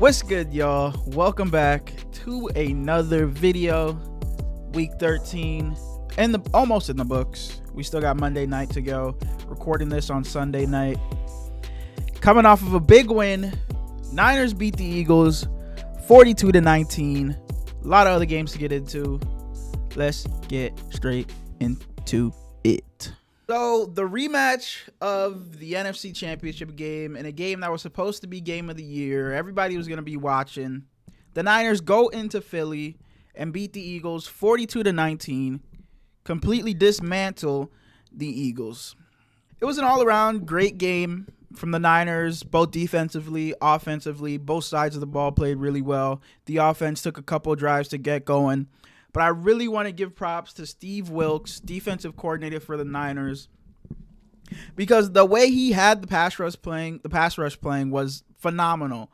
What's good, y'all? Welcome back to another video. Week 13 and almost in the books. We still got Monday night to go. Recording this on Sunday night. Coming off of a big win. Niners beat the Eagles 42-19. A lot of other games to get into. Let's get straight into it. So the rematch of the NFC Championship game in a game that was supposed to be game of the year. Everybody was going to be watching. The Niners go into Philly and beat the Eagles 42-19. Completely dismantle the Eagles. It was an all-around great game from the Niners, both defensively, offensively. Both sides of the ball played really well. The offense took a couple of drives to get going. But I really want to give props to Steve Wilks, defensive coordinator for the Niners, because the way he had the pass rush playing was phenomenal.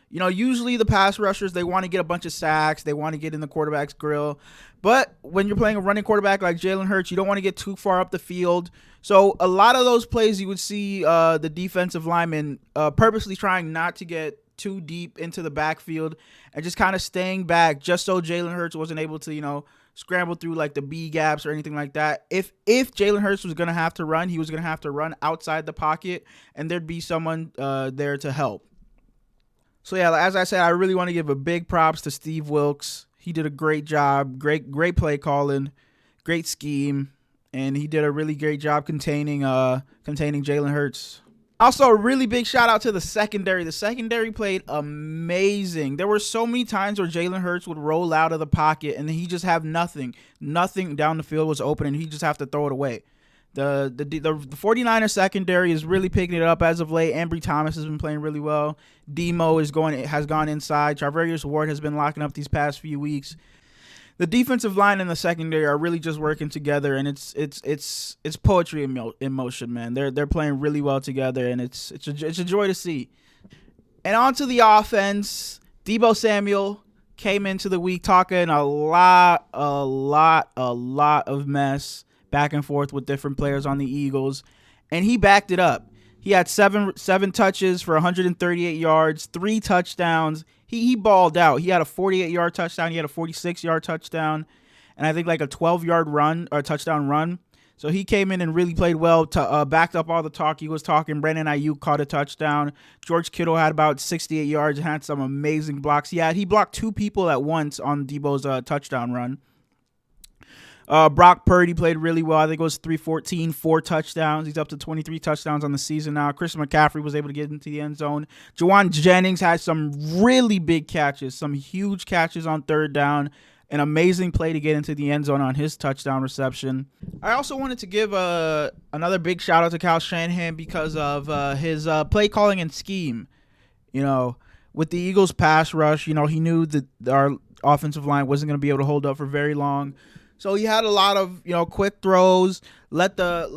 You know, usually the pass rushers, they want to get a bunch of sacks, they want to get in the quarterback's grill. But when you're playing a running quarterback like Jalen Hurts, you don't want to get too far up the field. So a lot of those plays, you would see the defensive linemen purposely trying not to get too deep into the backfield and just kind of staying back just so Jalen Hurts wasn't able to, you know, scramble through like the B gaps or anything like that. If Jalen Hurts was going to have to run, he was going to have to run outside the pocket and there'd be someone there to help. So yeah, as I said, I really want to give a big props to Steve Wilks. He did a great job, great play calling, great scheme, and he did a really great job containing Jalen Hurts. Also, a really big shout out to the secondary. The secondary played amazing. There were so many times where Jalen Hurts would roll out of the pocket and he just have nothing. Nothing down the field was open and he just have to throw it away. The 49ers secondary is really picking it up as of late. Ambry Thomas has been playing really well. Demo has gone inside. Charvarius Ward has been locking up these past few weeks. The defensive line and the secondary are really just working together, and it's poetry in motion, man. They're playing really well together, and it's a joy to see. And on to the offense. Deebo Samuel came into the week talking a lot of mess back and forth with different players on the Eagles, and he backed it up. He had seven touches for 138 yards, 3 touchdowns. He balled out. He had a 48-yard touchdown. He had a 46-yard touchdown, and I think like a 12-yard run or touchdown run. So he came in and really played well, backed up all the talk he was talking. Brandon Ayuk caught a touchdown. George Kittle had about 68 yards and had some amazing blocks. He blocked 2 people at once on Deebo's touchdown run. Brock Purdy played really well. I think it was 314, 4 touchdowns. He's up to 23 touchdowns on the season now. Christian McCaffrey was able to get into the end zone. Juwan Jennings had some really big catches, some huge catches on third down. An amazing play to get into the end zone on his touchdown reception. I also wanted to give another big shout out to Kyle Shanahan because of his play calling and scheme. You know, with the Eagles pass rush, you know, he knew that our offensive line wasn't going to be able to hold up for very long. So he had a lot of, you know, quick throws, let the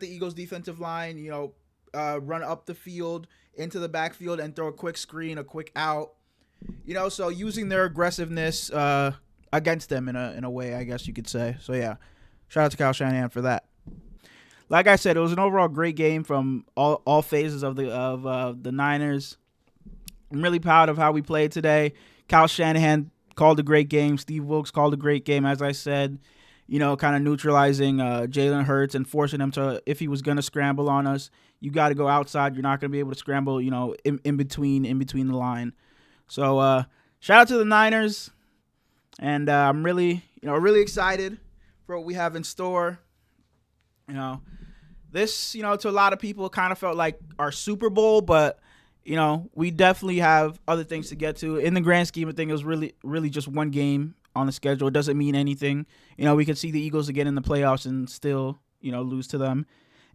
Eagles defensive line, you know, run up the field into the backfield and throw a quick screen, a quick out, you know, so using their aggressiveness against them in a way, I guess you could say. So yeah, shout out to Kyle Shanahan for that. Like I said, it was an overall great game from all phases of the Niners. I'm really proud of how we played today. Kyle Shanahan called a great game. Steve Wilks called a great game, as I said, you know, kind of neutralizing Jalen Hurts and forcing him to, if he was going to scramble on us, you got to go outside. You're not going to be able to scramble, you know, in between the line. So shout out to the Niners, and I'm really excited for what we have in store. You know, this, you know, to a lot of people, kind of felt like our Super Bowl, but you know, we definitely have other things to get to. In the grand scheme of things, it was really just one game on the schedule. It doesn't mean anything. You know, we could see the Eagles again in the playoffs and still, you know, lose to them.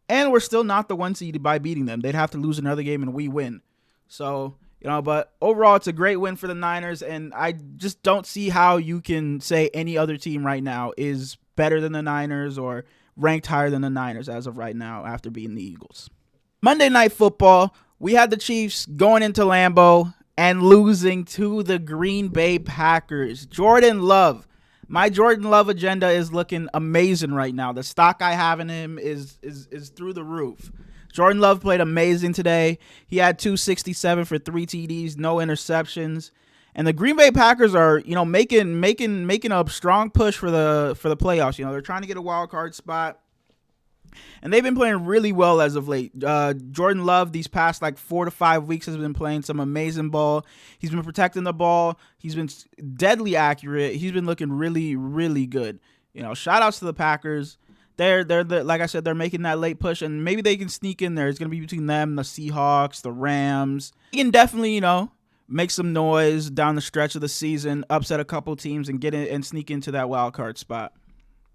And we're still not the 1 seed by beating them. They'd have to lose another game and we win. So, you know, but overall, it's a great win for the Niners. And I just don't see how you can say any other team right now is better than the Niners or ranked higher than the Niners as of right now after beating the Eagles. Monday Night Football. We had the Chiefs going into Lambeau and losing to the Green Bay Packers. Jordan Love. My Jordan Love agenda is looking amazing right now. The stock I have in him is through the roof. Jordan Love played amazing today. He had 267 for 3 TDs, no interceptions. And the Green Bay Packers are, making a strong push for the playoffs. They're trying to get a wild card spot. And they've been playing really well as of late. Jordan Love, these past 4 to 5 weeks, has been playing some amazing ball. He's been protecting the ball. He's been deadly accurate. He's been looking really, really good. Shout outs to the Packers. They're like I said, they're making that late push, and maybe they can sneak in there. It's going to be between them, the Seahawks, the Rams. They can definitely, make some noise down the stretch of the season, upset a couple teams, and get in and sneak into that wild card spot.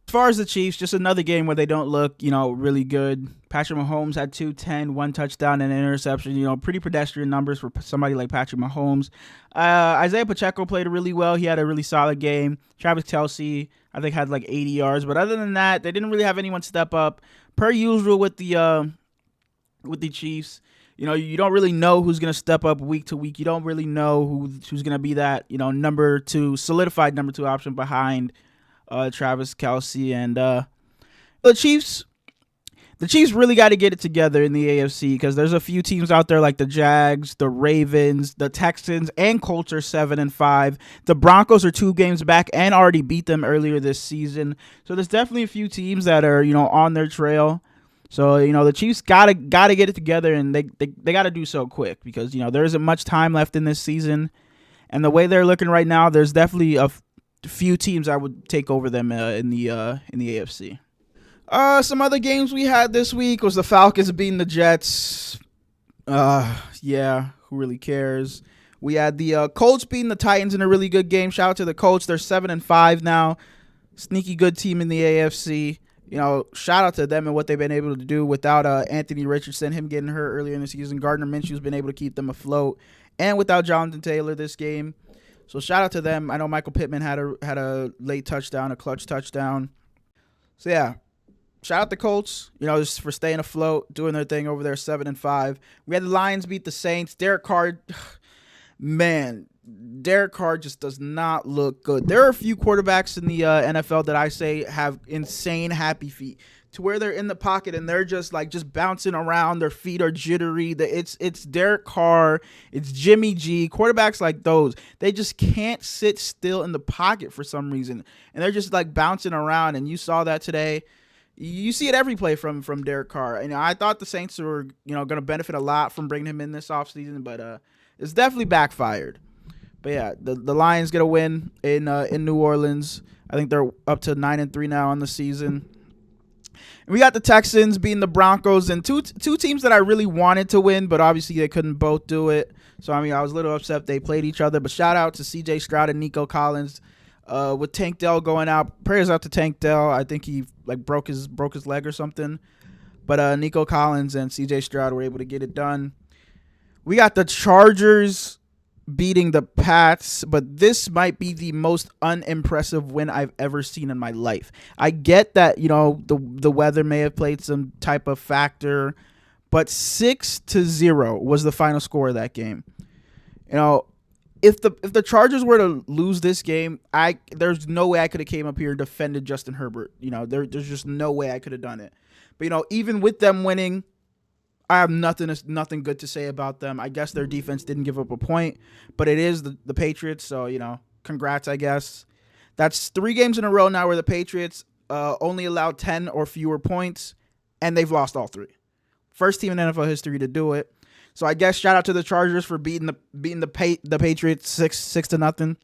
As far as the Chiefs, just another game where they don't look, really good. Patrick Mahomes had 210, 1 touchdown and an interception. Pretty pedestrian numbers for somebody like Patrick Mahomes. Isaiah Pacheco played really well. He had a really solid game. Travis Kelce, I think, had 80 yards. But other than that, they didn't really have anyone step up. Per usual with the Chiefs, you don't really know who's going to step up week to week. You don't really know who's going to be that, solidified number 2 option behind Travis Kelce. And the Chiefs really got to get it together in the AFC, because there's a few teams out there like the Jags, the Ravens, the Texans, and Colts are 7-5. The Broncos are 2 games back and already beat them earlier this season. So there's definitely a few teams that are, on their trail. So, the Chiefs gotta get it together, and they got to do so quick, because, there isn't much time left in this season. And the way they're looking right now, there's definitely a few teams I would take over them in the AFC. Some other games we had this week was the Falcons beating the Jets. Yeah, who really cares? We had the Colts beating the Titans in a really good game. Shout out to the Colts. They're 7-5 now. Sneaky good team in the AFC. Shout out to them and what they've been able to do without Anthony Richardson, him getting hurt earlier in the season. Gardner Minshew's been able to keep them afloat, and without Jonathan Taylor this game. So shout out to them. I know Michael Pittman had a late touchdown, a clutch touchdown. So yeah, shout out the Colts, just for staying afloat, doing their thing over there, 7-5. We had the Lions beat the Saints. Derek Carr, man, Derek Carr just does not look good. There are a few quarterbacks in the NFL that I say have insane happy feet, to where they're in the pocket and they're just bouncing around. Their feet are jittery. It's Derek Carr. It's Jimmy G. Quarterbacks like those, they just can't sit still in the pocket for some reason, and they're just bouncing around. And you saw that today. You see it every play from Derek Carr. And I thought the Saints were going to benefit a lot from bringing him in this offseason, but it's definitely backfired. But yeah, the Lions get a win in New Orleans. I think they're up to 9-3 now on the season. And we got the Texans beating the Broncos, and two teams that I really wanted to win, but obviously they couldn't both do it. So I was a little upset they played each other. But shout out to C.J. Stroud and Nico Collins. With Tank Dell going out, prayers out to Tank Dell. I think he broke his leg or something. But Nico Collins and C.J. Stroud were able to get it done. We got the Chargers beating the Pats, but this might be the most unimpressive win I've ever seen in my life. I get that, the weather may have played some type of factor, but 6-0 was the final score of that game. If the Chargers were to lose this game, there's no way I could have came up here and defended Justin Herbert. There's just no way I could have done it. But even with them winning, I have nothing good to say about them. I guess their defense didn't give up a point, but it is the Patriots, so congrats, I guess. That's 3 games in a row now where the Patriots only allowed 10 or fewer points, and they've lost all 3. First team in NFL history to do it. So I guess shout out to the Chargers for beating the Patriots 6-0.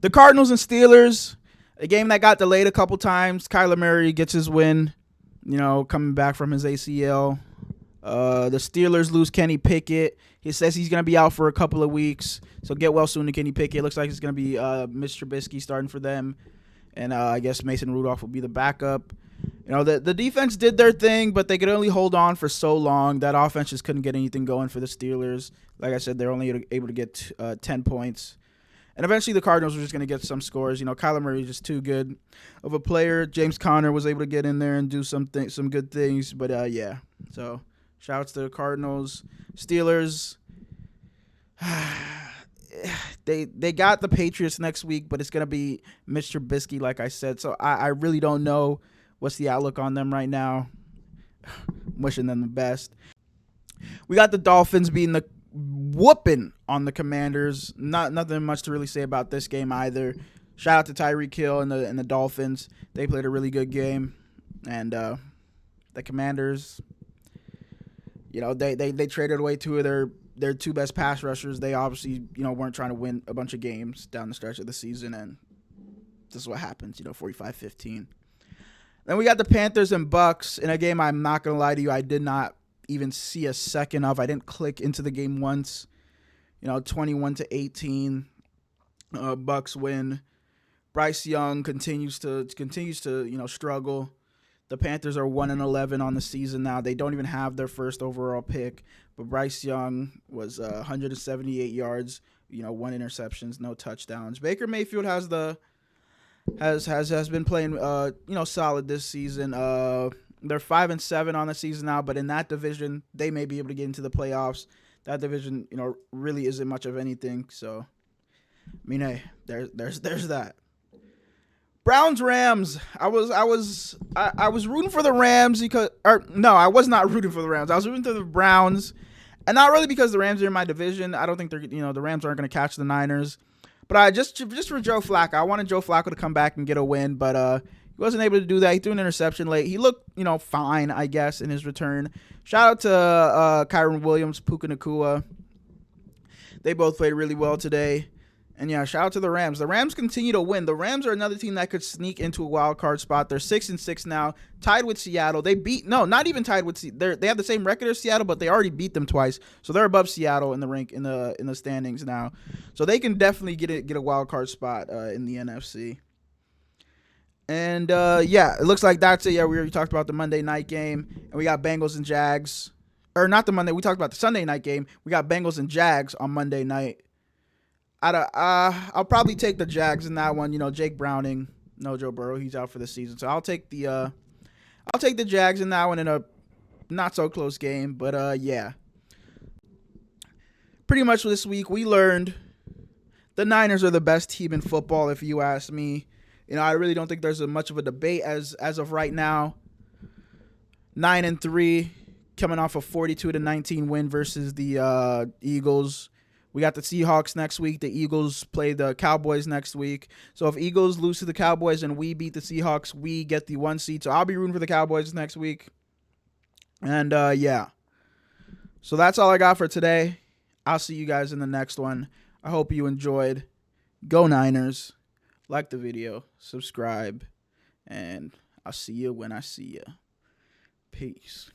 The Cardinals and Steelers, a game that got delayed a couple times. Kyler Murray gets his win, coming back from his ACL. The Steelers lose Kenny Pickett. He says he's going to be out for a couple of weeks. So get well soon to Kenny Pickett. Looks like it's going to be Mitch Trubisky starting for them. And I guess Mason Rudolph will be the backup. The defense did their thing, but they could only hold on for so long. That offense just couldn't get anything going for the Steelers. Like I said, they're only able to get 10 points. And eventually the Cardinals were just going to get some scores. Kyler Murray is just too good of a player. James Conner was able to get in there and do some good things. But, yeah. So, shouts to the Cardinals. Steelers, they got the Patriots next week, but it's going to be Mitch Trubisky, like I said. So, I really don't know what's the outlook on them right now. wishing them the best. We got the Dolphins beating the whooping on the Commanders. Nothing much to really say about this game either. Shout out to Tyreek Hill and the Dolphins. They played a really good game, and the Commanders, they traded away two of their two best pass rushers. They obviously weren't trying to win a bunch of games down the stretch of the season, and this is what happens. 45-15. Then we got the Panthers and Bucks in a game I'm not gonna lie to you, I did not even see a second of. I didn't click into the game once. 21-18. Bucks win. Bryce Young continues to struggle. The Panthers are 1-11 on the season now. They don't even have their first overall pick, but Bryce Young was 178 yards, 1 interceptions, no touchdowns. Baker Mayfield has been playing solid this season. They're 5-7 on the season now, but in that division, they may be able to get into the playoffs. That division, really isn't much of anything. So, hey, there's that. Browns Rams. I was rooting for the Rams I was not rooting for the Rams. I was rooting for the Browns, and not really because the Rams are in my division. I don't think the Rams aren't going to catch the Niners. But I just for Joe Flacco, I wanted Joe Flacco to come back and get a win, but he wasn't able to do that. He threw an interception late. He looked, fine, I guess, in his return. Shout out to Kyron Williams, Puka Nacua. They both played really well today. And yeah, shout out to the Rams. The Rams continue to win. The Rams are another team that could sneak into a wild card spot. They're 6-6 now, tied with Seattle. Not even tied with Seattle. They have the same record as Seattle, but they already beat them twice. So they're above Seattle in the rank in the standings now. So they can definitely get a wild card spot in the NFC. And it looks like that's it. Yeah, we already talked about the Monday night game, and we got Bengals and Jags. Or not the Monday. We talked about the Sunday night game. We got Bengals and Jags on Monday night. I'll probably take the Jags in that one. Jake Browning, no Joe Burrow, he's out for the season. So I'll take the Jags in that one in a not so close game. But yeah, pretty much this week we learned the Niners are the best team in football. If you ask me, I really don't think there's much of a debate as of right now. 9-3, coming off a 42-19 win versus the Eagles. We got the Seahawks next week. The Eagles play the Cowboys next week. So if Eagles lose to the Cowboys and we beat the Seahawks, we get the 1 seed. So I'll be rooting for the Cowboys next week. And yeah. So that's all I got for today. I'll see you guys in the next one. I hope you enjoyed. Go Niners. Like the video. Subscribe. And I'll see you when I see you. Peace.